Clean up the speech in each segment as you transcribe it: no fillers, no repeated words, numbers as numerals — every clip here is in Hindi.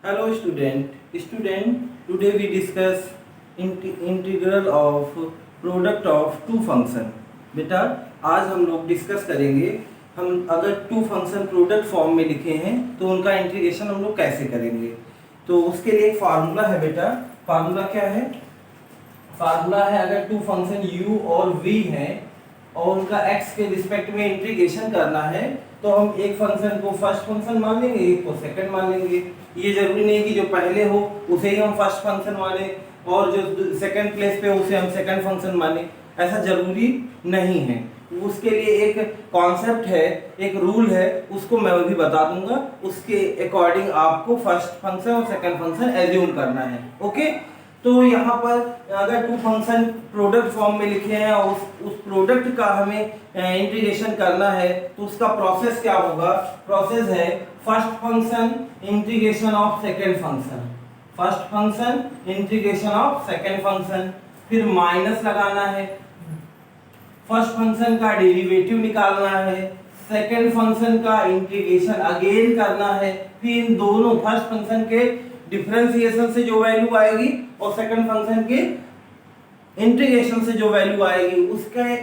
Hello student, today we discuss integral of product of two function. बेटा आज हम लोग डिस्कस करेंगे हम अगर टू फंक्शन प्रोडक्ट फॉर्म में लिखे हैं तो उनका इंटीग्रेशन हम लोग कैसे करेंगे। तो उसके लिए एक फार्मूला है बेटा। फार्मूला क्या है? फार्मूला है अगर टू फंक्शन u और v हैं और उनका x के रिस्पेक्ट में इंटीग्रेशन करना है तो हम एक फंक्शन को फर्स्ट फंक्शन मान लेंगे, एक को सेकंड मान लेंगे। ये जरूरी नहीं कि जो पहले हो उसे ही हम फर्स्ट फंक्शन माने और जो सेकंड प्लेस पे उसे हम सेकंड फंक्शन माने, ऐसा जरूरी नहीं है। उसके लिए एक कॉन्सेप्ट है, एक रूल है, उसको मैं भी बता दूंगा। उसके अकॉर्डिंग आपको फर्स्ट फंक्शन और सेकंड फंक्शन एज्यूम करना है। ओके, तो यहाँ पर अगर टू फंक्शन प्रोडक्ट फॉर्म में लिखे हैं और उस प्रोडक्ट का हमें इंटीग्रेशन करना है तो उसका प्रोसेस क्या होगा? प्रोसेस है first function integration of second function, first function integration of second function, फिर माइनस लगाना है, फर्स्ट फंक्शन का डेरिवेटिव निकालना है, सेकंड फंक्शन का इंटीग्रेशन अगेन करना है, फिर इन दोनों फर्स्ट फंक्शन के डिफरेंशिएशन से जो वैल्यू आएगी और सेकंड फंक्शन के इंटीग्रेशन से जो वैल्यू आएगी उसके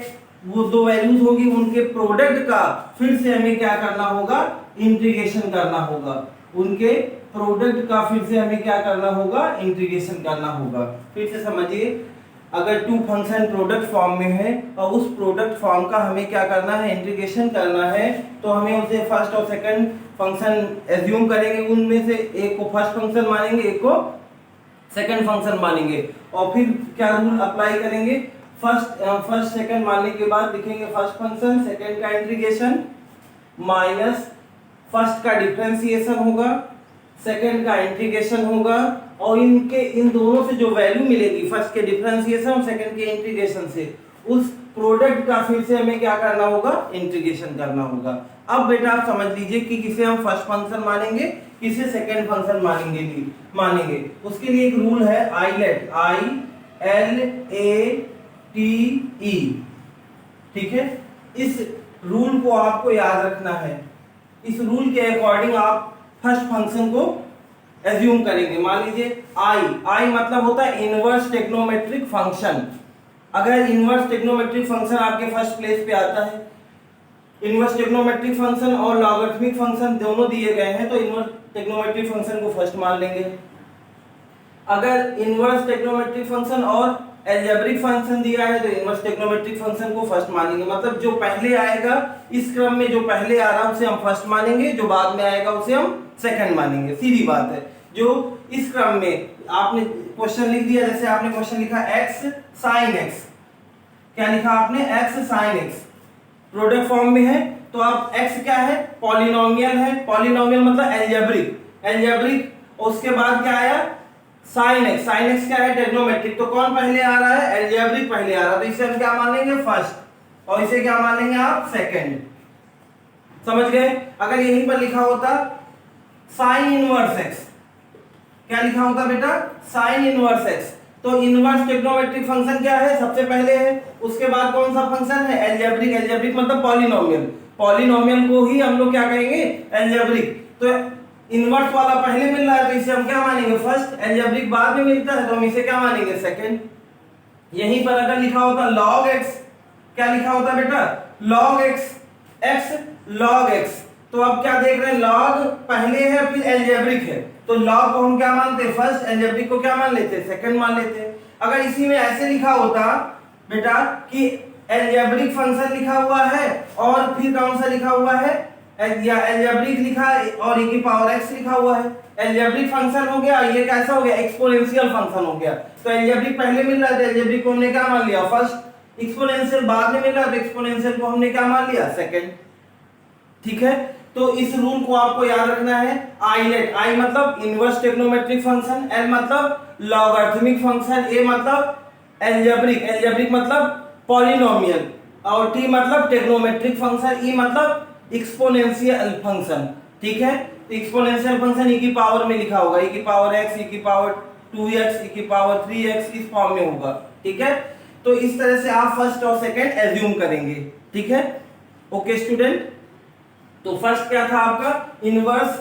वो दो वैल्यूज होगी, उनके प्रोडक्ट का फिर से हमें क्या करना होगा? इंटीग्रेशन करना होगा। उनके प्रोडक्ट का फिर से हमें क्या करना होगा? इंटीग्रेशन करना होगा। फिर से समझिए, अगर टू फंक्शन प्रोडक्ट फॉर्म में है और उस प्रोडक्ट फॉर्म का हमें क्या करना है? इंटीग्रेशन करना है, तो हमें उसे फर्स्ट और सेकंड फंक्शन एज्यूम करेंगे। उनमें से एक को फर्स्ट फंक्शन मानेंगे, एक को सेकंड फंक्शन मानेंगे और फिर क्या रूल अप्लाई करेंगे? फर्स्ट सेकंड मानने के बाद लिखेंगे फर्स्ट फंक्शन, सेकंड का इंटीग्रेशन माइनस फर्स्ट का डिफरेंशिएशन होगा, सेकंड का इंटीग्रेशन होगा और इन दोनों से जो वैल्यू मिलेगी फर्स्ट के डिफरेंशिएशन और सेकंड के इंटीग्रेशन से, उस प्रोडक्ट का फिर से हमें क्या करना होगा? इंटीग्रेशन करना होगा। अब बेटा आप समझ लीजिए कि किसे हम फर्स्ट फंक्शन मानेंगे, किसे सेकंड फंक्शन मानेंगे। उसके लिए एक रूल है आईलेट, ILATE, ठीक है। इस रूल को आपको याद रखना है। इस रूल के अकॉर्डिंग आप फर्स्ट फंक्शन को एज्यूम करेंगे। मान लीजिए आई मतलब होता है इनवर्स ट्रिग्नोमेट्रिक फंक्शन। अगर इनवर्स ट्रिग्नोमेट्रिक फंक्शन आपके फर्स्ट प्लेस पे आता है, इनवर्स ट्रिग्नोमेट्रिक फंक्शन और लॉगरिथमिक फंक्शन दोनों दिए गए हैं तो इनवर्स ट्रिग्नोमेट्रिक फंक्शन को फर्स्ट मान लेंगे। अगर इनवर्स ट्रिग्नोमेट्रिक फंक्शन और अलजेब्रिक फंक्शन दिया है तो इनवर्स ट्रिग्नोमेट्रिक फंक्शन को फर्स्ट मानेंगे। मतलब जो पहले आएगा, इस क्रम में जो पहले आ रहा है उसे हम फर्स्ट मानेंगे, जो बाद में आएगा उसे हम सेकंड मानेंगे। सीधी बात है। जो इस क्रम में आपने क्वेश्चन लिख दिया, जैसे आपने क्वेश्चन लिखा x sin x, क्या लिखा आपने? x sin x product form में है तो आप x क्या है? पॉलिनोमियल है। पॉलिनोमियल मतलब एल्जेब्रिक। और उसके बाद क्या आया? sin x। sin x क्या है? ट्रिग्नोमेट्रिक। तो कौन पहले आ रहा है? एल्जेब्रिक पहले आ रहा है, तो इसे हम क्या मान लेंगे? फर्स्ट। और इसे क्या मान लेंगे आप? सेकंड। समझ गए? अगर यहीं पर लिखा होता sin इनवर्स x, क्या लिखा होता बेटा? sin इनवर्स x, तो इनवर्स ट्रिग्नोमेट्रिक फंक्शन क्या है? सबसे पहले है। उसके बाद कौन सा फंक्शन है? एल्जेब्रिक। एल्जेब्रिक मतलब पॉलिनोमियल। पॉलिनोमियल को ही हम लोग क्या कहेंगे? एल्जेब्रिक। तो इनवर्स वाला पहले मिल रहा है तो इसे हम क्या मानेंगे? फर्स्ट। एल्जेब्रिक बाद में मिलता है तो हम इसे क्या मानेंगे? सेकंड। यहीं पर अगर लिखा होता log x, क्या लिखा होता बेटा? log x log x, तो अब क्या देख रहे हैं? log पहले है फिर एल्जेब्रिक है, तो log को हम क्या मानते हैं? फर्स्ट। एल्जेब्रिक को क्या मान लेते हैं? सेकंड मान लेते हैं। अगर इसी में ऐसे लिखा होता बेटा कि एल्जेब्रिक फंक्शन लिखा हुआ है और फिर कौन सा लिखा हुआ है? या एल्जेब्रिक लिखा और e की पावर x लिखा हुआ है, एल्जेब्रिक फंक्शन हो गया। ये कैसा हो गया? एक्सपोनेंशियल फंक्शन हो गया। तो एल्जेब्रिक पहले मिल रहा है तो एल्जेब्रिक को हमने क्या मान लिया? फर्स्ट। एक्सपोनेंशियल बाद में मिल रहा है तो एक्सपोनेंशियल को हमने क्या मान लिया? सेकंड। ठीक है, तो इस रूल को आपको याद रखना है। आईलेट, आई मतलब इनवर्स ट्रिग्नोमेट्रिक फंक्शन, एल मतलब लॉगरिथमिक फंक्शन, ए मतलब एल्जेब्रिक मतलब पॉलिनोमियल और टी मतलब ट्रिग्नोमेट्रिक फंक्शन, ई मतलब एक्सपोनेंशियल फंक्शन। ठीक है, तो एक्सपोनेंशियल फंक्शन e की पावर में लिखा होगा, e की पावर x, e की पावर 2x, e की पावर 3x, इस फॉर्म में होगा। ठीक है, तो इस तरह से आप फर्स्ट और सेकंड एज्यूम करेंगे। ठीक है, ओके स्टूडेंट। तो फर्स्ट क्या था आपका? Inverse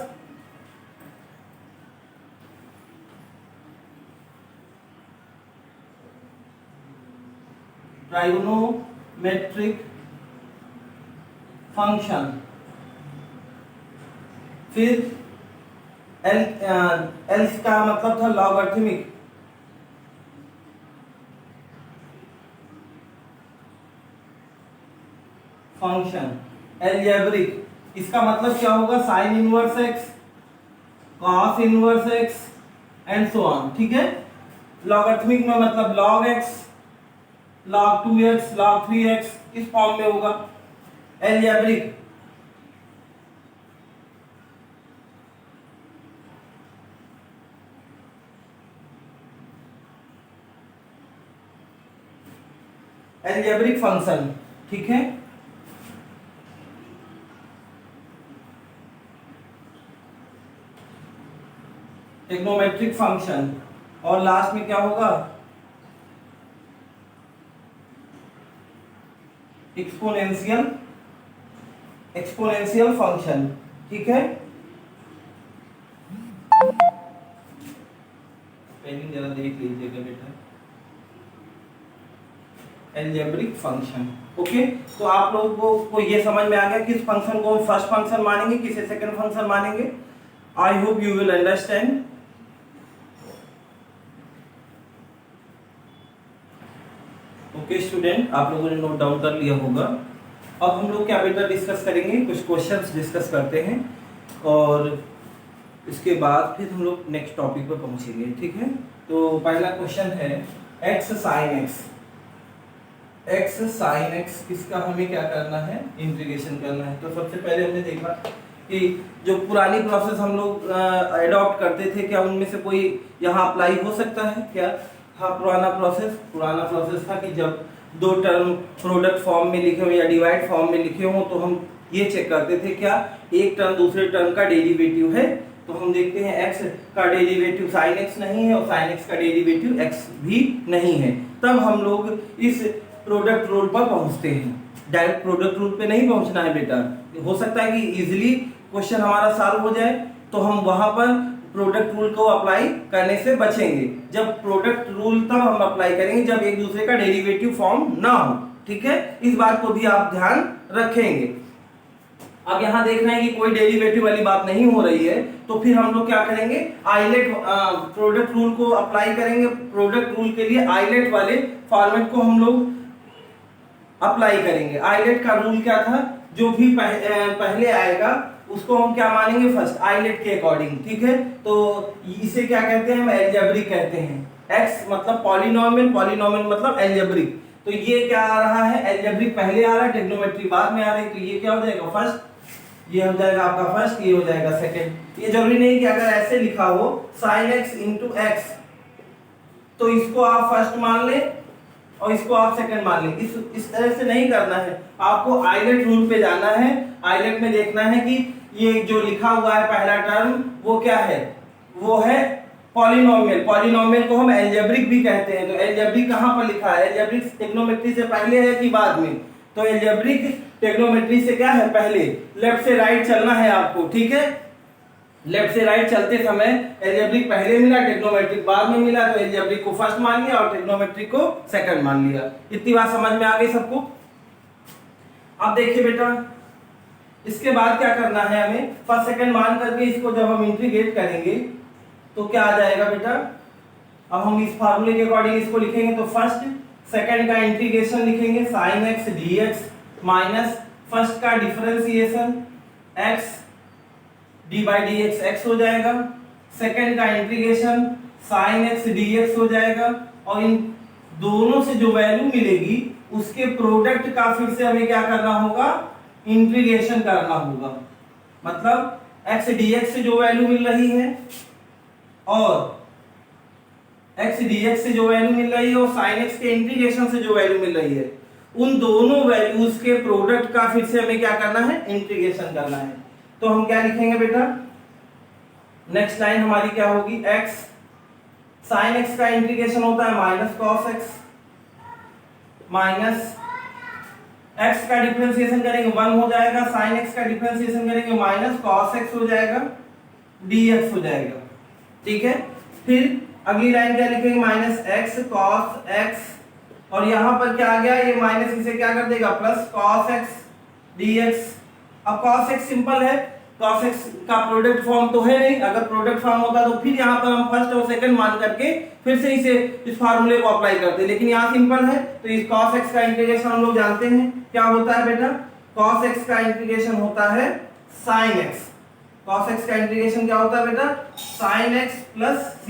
trigonometric function. फिर एल का मतलब था लॉगरिथमिक फंक्शन। एलजेब्रिक, इसका मतलब क्या होगा? Sign inverse x, cos inverse x and so on. ठीक है। लॉगरिथमिक में मतलब log x, log 2x, log 3x, इस फॉर्म में होगा। Algebraic algebraic function. ठीक है। Trigonometric function. और लास्ट में क्या होगा? Exponential function. ठीक है। पेनिंग जरा देख लीजिएगा बेटा। Algebraic function. ओके, तो आप लोगों को ये समझ में आ गया किस फंक्शन को फर्स्ट फंक्शन मानेंगे, किसे सेकंड फंक्शन मानेंगे। I hope you will understand. Okay student, आप लोगों ने नोट डाउन कर लिया होगा। अब हम लोग क्या बेटा डिस्कस करेंगे, कुछ क्वेश्चंस डिस्कस करते हैं और इसके बाद फिर हम लोग नेक्स्ट टॉपिक पर पहुंचेंगे। ठीक है। तो पहला क्वेश्चन है x sin x। x sin x किसका हमें क्या करना है? इंटीग्रेशन करना है। तो सबसे पहले हमने देखा कि जो पुरानी प्रोसेस हम लोग अडॉप्ट करते थे, क्या उनमें से कोई यहाँ अप्लाई हो सकता है क्या? हाँ, पुराना प्रोसेस था कि जब दो टर्म प्रोडक्ट फॉर्म में लिखे हो या डिवाइड फॉर्म में लिखे हो तो हम ये चेक करते थे क्या एक टर्म दूसरे टर्म का डेरिवेटिव है। तो हम देखते हैं x का डेरिवेटिव sin x नहीं है और sin x का डेरिवेटिव x भी नहीं है। तब हम लोग इस प्रोडक्ट रूल पर पहुंचते हैं। डायरेक्ट प्रोडक्ट रूल पे नहीं पहुंचना है बेटा। हो सकता है कि इजीली क्वेश्चन हमारा सॉल्व हो जाए, तो हम वहां पर प्रोडक्ट रूल को अप्लाई करने से बचेंगे। जब प्रोडक्ट रूल तब हम अप्लाई करेंगे जब एक दूसरे का डेरिवेटिव फॉर्म ना हो। ठीक है, इस बात को भी आप ध्यान रखेंगे। अब यहाँ देखना है कि कोई डेरिवेटिव वाली बात नहीं हो रही है, तो फिर हम लोग क्या करेंगे, आइलेट प्रोडक्ट रूल को अप्लाई करेंगे। प्रोडक्ट रूल के लिए आइलेट वाले फॉर्मेट को हम लोग अप्लाई करेंगे। आइलेट का रूल क्या था? जो भी पहले आएगा उसको हम क्या मानेंगे? फर्स्ट, आइलेट के अकॉर्डिंग। ठीक है। तो इसे क्या कहते हैं? हम एल्जेब्रिक कहते हैं। एक्स मतलब पॉलिनोमियल, पॉलिनोमियल मतलब एल्जेब्रिक। तो ये क्या आ रहा है? एल्जेब्रिक पहले आ रहा है, ट्रिग्नोमेट्री बाद में आ रही है। तो ये क्या हो जाएगा? फर्स्ट। ये हो जाएगा आपका फर्स्ट, ये हो जाएगा सेकंड। ये जरूरी नहीं कि अगर ऐसे लिखा हो sin x इंटू एक्स तो इसको आप फर्स्ट मान ले और इसको आप सेकंड मान लें। इस तरह से नहीं करना है। आपको आइलेट रूल पे जाना है। आइलेट में देखना है कि ये जो लिखा हुआ है पहला टर्म वो क्या है? वो है पॉलिनोमियल। पॉलिनोमियल को हम एल्जेब्रिक भी कहते हैं। तो एल्जेब्रिक कहां पर लिखा है? एल्जेब्रिक ट्रिग्नोमेट्री से पहले है कि बाद में? तो एल्जेब्रिक ट्रिग्नोमेट्री से क्या है? पहले। लेफ्ट से राइट चलना है आपको। ठीक है। लेफ्ट से राइट चलते समय एल्जेब्रिक पहले मिला, ट्रिग्नोमेट्रिक बाद में मिला। तो एल्जेब्रिक को फर्स्ट मान लिया और ट्रिग्नोमेट्रिक को सेकंड मान लिया। इतनी बात समझ में आ गई सबको? अब देखिए बेटा, इसके बाद क्या करना है हमें? फर्स्ट सेकंड मान करके इसको जब हम इंटीग्रेट करेंगे तो क्या आ जाएगा बेटा? अब हम इस फार्मूले के अकॉर्डिंग इसको लिखेंगे। तो फर्स्ट सेकंड का इंटीग्रेशन लिखेंगे sin x dx minus first का differentiation x d by D X X हो जाएगा। सेकंड का इंटीग्रेशन sin x dx हो जाएगा। और इन दोनों से जो वैल्यू मिलेगी उसके प्रोडक्ट का फिर से हमें क्या करना होगा? इंटीग्रेशन करना होगा। मतलब x dx से जो वैल्यू मिल रही है और x dx से जो वैल्यू मिल रही है और sin x के इंटीग्रेशन से जो वैल्यू मिल रही है, उन दोनों वैल्यूज के प्रोडक्ट का फिर से हमें क्या करना है? इंटीग्रेशन करना है। तो हम क्या लिखेंगे बेटा? नेक्स्ट लाइन हमारी क्या होगी? x sin x का इंटीग्रेशन होता है minus cos x minus x का डिफरेंशिएशन करेंगे 1 हो जाएगा, sin x का डिफरेंशिएशन करेंगे माइनस cos x हो जाएगा, dx हो जाएगा। ठीक है। फिर अगली लाइन क्या लिखेंगे? माइनस x cos x और यहाँ पर क्या आ गया, ये माइनस इसे क्या कर देगा प्लस cos x dx। अब cos x सिंपल है, cos x का प्रोडक्ट फॉर्म तो है नहीं, अगर प्रोडक्ट फॉर्म होता तो फिर यहाँ पर हम फर्स्ट और सेकंड मान करके फिर से इसे इस फार्मूले को अप्लाई करते, लेकिन यहाँ सिंपल है। तो इस cos x का इंटीग्रेशन हम लोग जानते हैं क्या होता है बेटा, cos x का इंटीग्रेशन होता है sin x। cos x का इंटीग्रेशन क्या होता है बेटा, sin x plus c।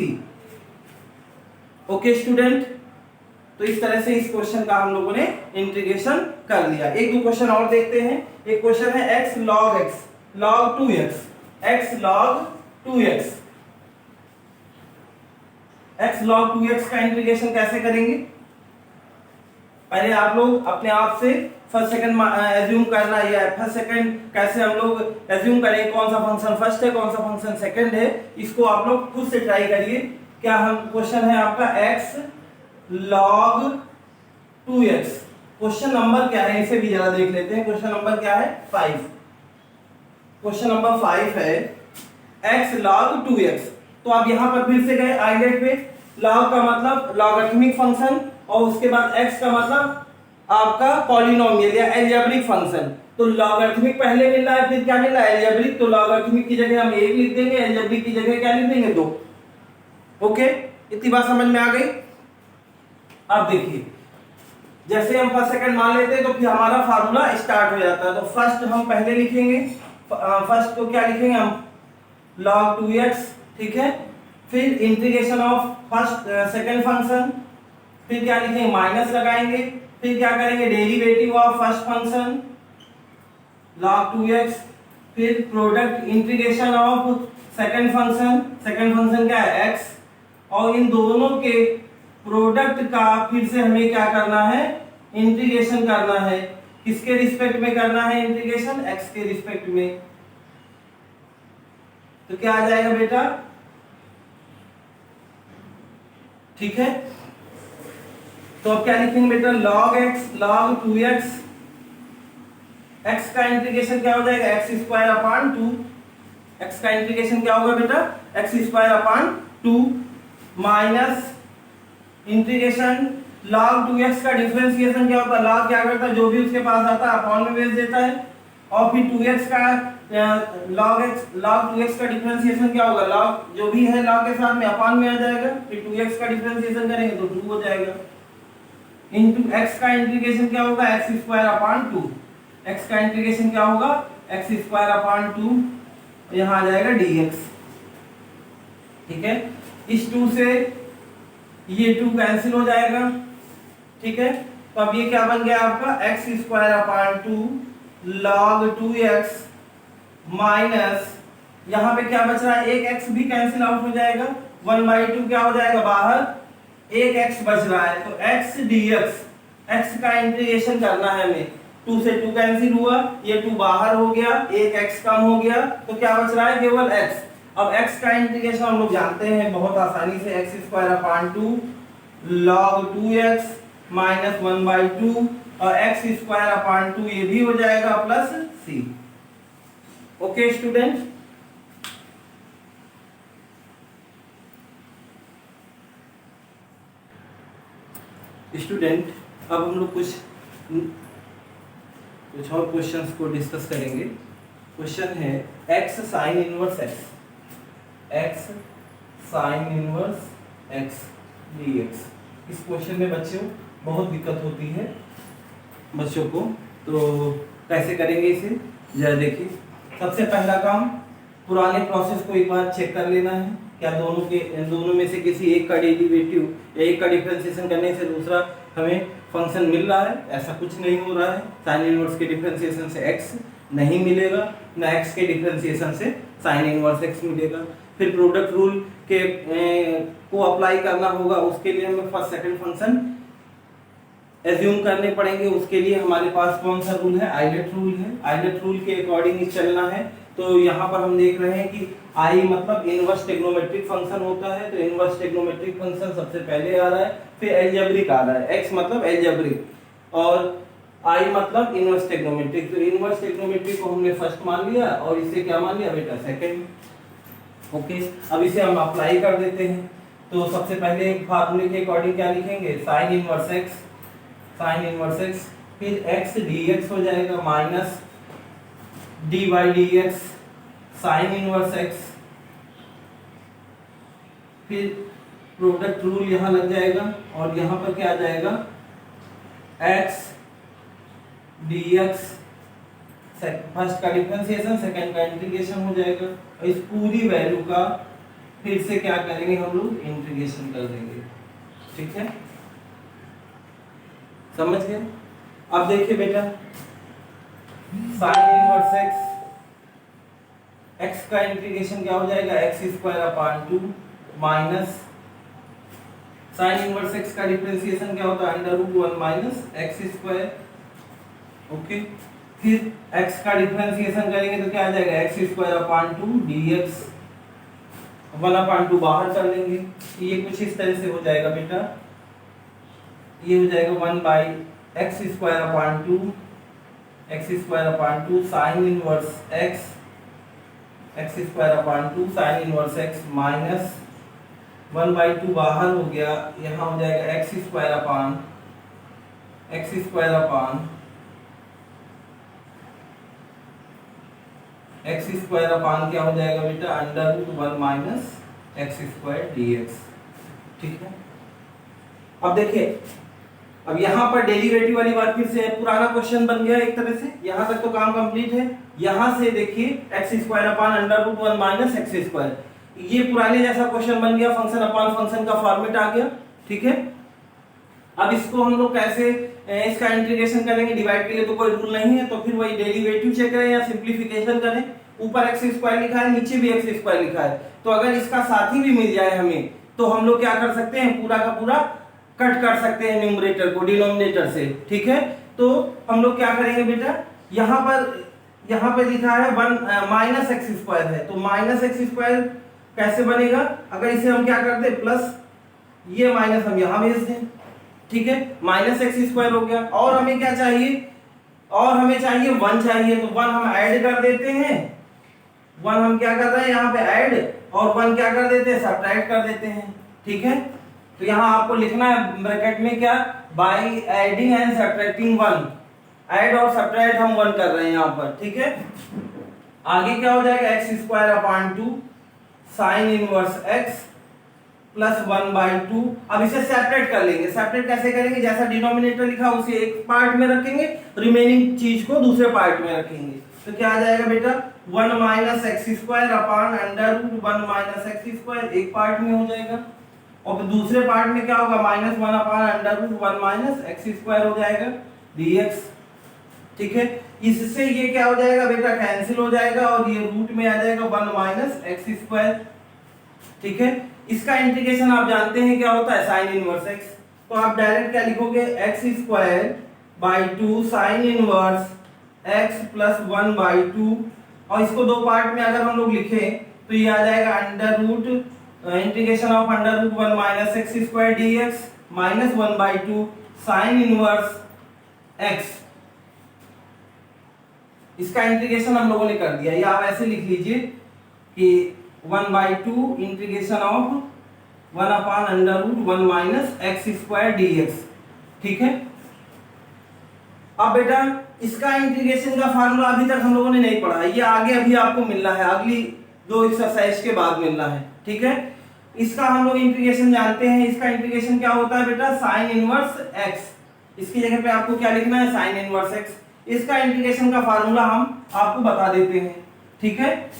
Okay student, तो इस तरह से इस क्वेश्चन का हम लोगों ने इंटीग्रेशन कर लिया। एक दो क्वेश्चन और देखते हैं। एक क्वेश्चन है x log x log 2x, x log 2x, x log 2x का इंटीग्रेशन कैसे करेंगे, पहले आप लोग अपने आप से फर्स्ट सेकंड एज्यूम करना, या फर्स्ट सेकंड कैसे हम लोग एज्यूम करें, कौन सा फंक्शन फर्स्ट है कौन सा फंक्शन सेकंड है, इसको आप लोग खुद से ट्राई करिए। क्या हम क्वेश्चन है आपका x log 2x, question number क्या है इसे भी जरा देख लेते हैं। क्वेश्चन नंबर क्या है 5, क्वेश्चन नंबर 5 है x log 2x। तो आप यहां पर फिर से गए आइलेट पे, log का मतलब लॉगरिथमिक फंक्शन और उसके बाद x का मतलब आपका पॉलिनोमियल या अलजेब्रिक फंक्शन। तो लॉगरिथमिक पहले मिल रहा है, फिर क्या मिल रहा है अलजेब्रिक, तो लॉगरिथमिक की जगह हम 1 लिख देंगे, अलजेब्रिक की जगह क्या लिख देंगे 2। ओके, इतनी बात समझ में आ गई। अब देखिए जैसे हम फर्स्ट सेकंड मान लेते हैं तो फिर हमारा फार्मूला स्टार्ट हो जाता है। तो फर्स्ट हम पहले लिखेंगे, फर्स्ट को क्या लिखेंगे हम log 2x, ठीक है। फिर integration of first second function, फिर क्या लिखेंगे माइनस लगाएंगे, फिर क्या करेंगे derivative of first function log 2x, फिर product integration of second function क्या है x, और इन दोनों के प्रोडक्ट का फिर से हमें क्या करना है इंटीग्रेशन करना है। किसके रिस्पेक्ट में करना है इंटीग्रेशन, x के रिस्पेक्ट में। तो क्या आ जाएगा बेटा, ठीक है। तो अब क्या लिखेंगे बेटा log x log 2x, x का इंटीग्रेशन क्या हो जाएगा x स्क्वायर अपॉन 2, x का इंटीग्रेशन क्या होगा बेटा x square upon 2 minus integration log 2x का डिफरेंशिएशन क्या होता है, log क्या करता है जो भी उसके पास आता है अपॉन में भेज देता है, और फिर 2x का log 2x का डिफरेंशिएशन क्या होगा, log जो भी है log के साथ में अपॉन में आ जाएगा, फिर 2x का डिफरेंशिएशन करेंगे तो 2 हो जाएगा, इनटू x का इंटीग्रेशन क्या होगा x स्क्वायर अपॉन 2, x का इंटीग्रेशन क्या होगा x स्क्वायर अपॉन 2, यहाँ आ जाएगा dx, ठीक है। इस 2 से ये 2 कैंसिल हो जाएगा, ठीक है। तो अब ये क्या बन गया आपका x square upon 2 log 2x minus यहाँ पे क्या बच रहा है एक x भी कैंसिल आउट हो जाएगा, 1/2 क्या हो जाएगा बाहर, एक x बच रहा है, तो x dx, x का इंटीग्रेशन करना है हमें, 2 से 2 कैंसिल हुआ, ये 2 बाहर हो गया, एक x कम हो गया, तो क्या बच रहा है केवल x। अब x का इंटीग्रेशन हम लोग जानते हैं बहुत आसानी से, x square upon 2 log 2x minus 1/2 और x स्क्वायर अपॉन 2 ये भी हो जाएगा प्लस c। ओके स्टूडेंट, अब हम लोग कुछ और क्वेश्चंस को डिस्कस करेंगे। क्वेश्चन है x sine inverse x sine inverse x dx। इस क्वेश्चन में बच्चों बहुत दिक्कत होती है बच्चों को, तो कैसे करेंगे इसे जरा देखिए। सबसे पहला काम पुराने प्रोसेस को एक बार चेक कर लेना है, क्या दोनों में से किसी एक का डेरिवेटिव या एक का डिफरेंशिएशन करने से दूसरा हमें फंक्शन मिल रहा है, ऐसा कुछ नहीं हो रहा है। साइन इनवर्स के डिफरेंशिएशन से x नहीं मिलेगा, ना x के डिफरेंशिएशन से साइन इनवर्स x मिलेगा। फिर प्रोडक्ट रूल के को अप्लाई करना होगा, उसके लिए हमें फर्स्ट सेकंड फंक्शन एज्यूम करने पड़ेंगे। उसके लिए हमारे पास कौन सा रूल है, आइलेट रूल है, आइलेट रूल के अकॉर्डिंग चलना है। तो यहाँ पर हम देख रहे हैं कि आई मतलब इनवर्स ट्रिग्नोमेट्रिक फंक्शन होता है, तो इनवर्स ट्रिग्नोमेट्रिक फंक्शन सबसे पहले आ रहा है, फिर एल्जेब्रिक आ रहा है, x मतलब एल्जेब्रिक और आई मतलब इनवर्स ट्रिग्नोमेट्रिक। तो इनवर्स ट्रिग्नोमेट्रिक को हमने फर्स्ट मान लिया और इसे क्या मान लिया बेटा सेकंड। ओके, अब इसे हम अप्लाई कर देते हैं। तो सबसे पहले फार्मूले के अकॉर्डिंग क्या लिखेंगे, sine inverse x sign inverse x, फिर एक्स डी एक्स हो जाएगा minus D by D x sign inverse x, फिर प्रोडक्ट रूल यहाँ लग जाएगा और यहाँ पर क्या आ जाएगा एक्स डी एक्स, फर्स्ट का डिफरेंशिएशन सेकंड का इंटीग्रेशन हो जाएगा और इस पूरी वैल्यू का फिर से क्या करेंगे हम लोग इंटीग्रेशन कर देंगे। ठीक है, समझ गए। अब देखिए बेटा साइन इनवर्स एक्स का इंटीग्रेशन क्या हो जाएगा x square upon 2 minus sine inverse x का डिफरेंशिएशन क्या होता है under root 1 minus x square. Okay, फिर x का डिफरेंशिएशन करेंगे तो क्या आ जाएगा x square upon 2 dx, 1 upon 2 बाहर कर लेंगे, ये कुछ इस तरह से हो जाएगा बेटा, ये हो जाएगा 1 by x square upon 2, x square upon 2 sine inverse x, x square upon 2 sine inverse x minus 1 by 2 बाहर हो गया, यहाँ हो जाएगा x square upon x square upon x square upon क्या हो जाएगा बेटा under root 1 minus x square dx। ठीक है, अब देखिए अब यहाँ पर डेरिवेटिव वाली बात फिर से पुराना क्वेश्चन बन गया एक तरह से, यहाँ तक तो काम कंप्लीट है। यहाँ से देखिए x square upon under root 1 minus x square, ये पुराने जैसा क्वेश्चन बन गया, फंक्शन अपान फंक्शन का फॉर्मेट आ गया। ठीक है, अब इसको हम लोग कैसे इसका इंटीग्रेशन करेंगे, डिवाइड के लिए तो कोई रूल नहीं है, तो फिर वही डेरिवेटिव चेक करें या सिंप्लीफिकेशन करें। ऊपर एक्स स्क्वायर लिखा है, नीचे भी एक्स स्क्वायर लिखा है, तो अगर इसका साथी भी मिल जाए हमें तो हम लोग क्या कर सकते हैं पूरा का पूरा कट कर सकते हैं न्यूमरेटर को डिनोमिनेटर से। ठीक है, तो हम लोग क्या करेंगे बेटा, यहाँ पर लिखा है 1 माइनस एक्स स्क्वायर है, तो माइनस एक्स स्क्वायर कैसे बनेगा, अगर इसे हम क्या करते प्लस ये माइनस हम यहाँ भेज दें। ठीक है, माइनस एक्स स्क्वायर हो गया, और हमें क्या चाहिए, और हमें चाहिए 1 चाहिए, तो 1 हम ऐड कर देते हैं, 1 हम क्या कर रहे हैं यहाँ पे ऐड, और 1 क्या कर देते हैं सब्ट्रैक्ट कर देते हैं। ठीक है, तो यहाँ आपको लिखना है ब्रैकेट में क्या, by adding and subtracting 1, add और सब्ट्रैक्ट हम 1 कर रहे हैं यहाँ पर। ठीक है, आगे क्या हो जाएगा x square upon 2 sine inverse x plus 1 by 2। अब इसे सेपरेट कर लेंगे, सेपरेट कैसे करेंगे, जैसा डिनोमिनेटर लिखा उसे एक पार्ट में रखेंगे, रिमेनिंग चीज को दूसरे पार्ट में रखेंगे, तो क्या आ जाएगा बेटा 1 minus x square upon under root 1 minus x square एक पार्ट में हो जाएगा, और दूसरे पार्ट में क्या होगा minus 1 upon under root 1 minus x square हो जाएगा dx। ठीक है, इससे ये क्या हो जाएगा बेटा कैंसिल हो जाएगा, और ये रूट में आ जाएगा 1 माइनस एक्स स्क्वायर। ठीक है, इसका इंटीग्रेशन आप जानते हैं क्या होता है साइन इनवर्स एक्स, तो आप डायरेक्ट क्या लिखोगे x square by 2 sine inverse x plus 1 by 2, और इसको दो पार्ट में अगर हम लोग लिखें तो ये आ जाएगा under root integration of under root 1 minus x square dx minus 1 by 2 sine inverse x, इसका इंटीग्रेशन हम लोगों ने कर दिया। ये आप ऐसे लिख लीजिए कि 1 by 2 integration of 1 upon under root 1 minus x square dx। ठीक है, अब बेटा इसका इंटीग्रेशन का फार्मूला अभी तक हम लोगों ने नहीं पढ़ा है, ये आगे अभी आपको मिलना है, अगली 2 एक्सरसाइज के बाद मिलना है। ठीक है, इसका हम लोग इंटीग्रेशन जानते हैं, इसका इंटीग्रेशन क्या होता है बेटा साइन इनवर्स एक्स, इसकी जगह पे आपको क्या लिखना है साइन इनवर्स एक्स, इसका इंटीग्रेशन का फार्मूला हम आपको बता देते हैं। ठीक है,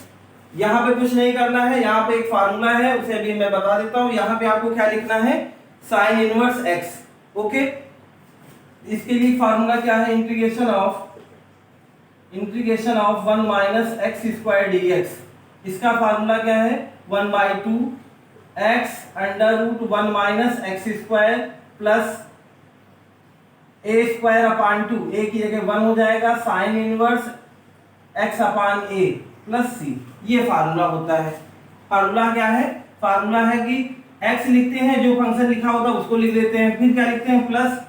यहाँ पे कुछ नहीं करना है, यहाँ पे एक फार्मूला है उसे भी मैं बता देता हूँ। यहाँ पे आपको क्या लिखना है साइन इनवर्स एक्स। ओके, इसके लिए फार्मूला क्या है integration of 1 minus x square dx, इसका फार्मूला क्या है 1 by 2 x under root 1 minus x square plus a square upon 2, a की जगह 1 हो जाएगा sine inverse x upon a plus c, ये फार्मूला होता है। फार्मूला क्या है, फार्मूला है कि x लिखते हैं, जो फंक्शन लिखा होता है उसको लिख देते हैं, फिर क्या लिखते हैं प्लस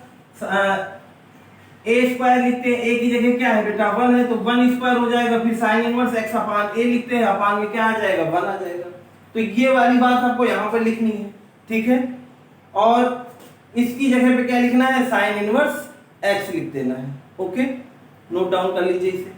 ए स्क्वायर लिखते हैं, ए की जगह क्या है बेटा 1 है, तो 1 स्क्वायर हो जाएगा, फिर साइन इनवर्स एक्स अपान ए लिखते हैं, अपान में क्या आ जाएगा 1 आ जाएगा। तो ये वाली बात आपको यहाँ पर लिखनी है। ठीक है, और इसकी जगह पे क्या लिखना है साइन इनवर्स एक्स लिख देना है। ओके, नोट डाउन कर लीजिए इसे।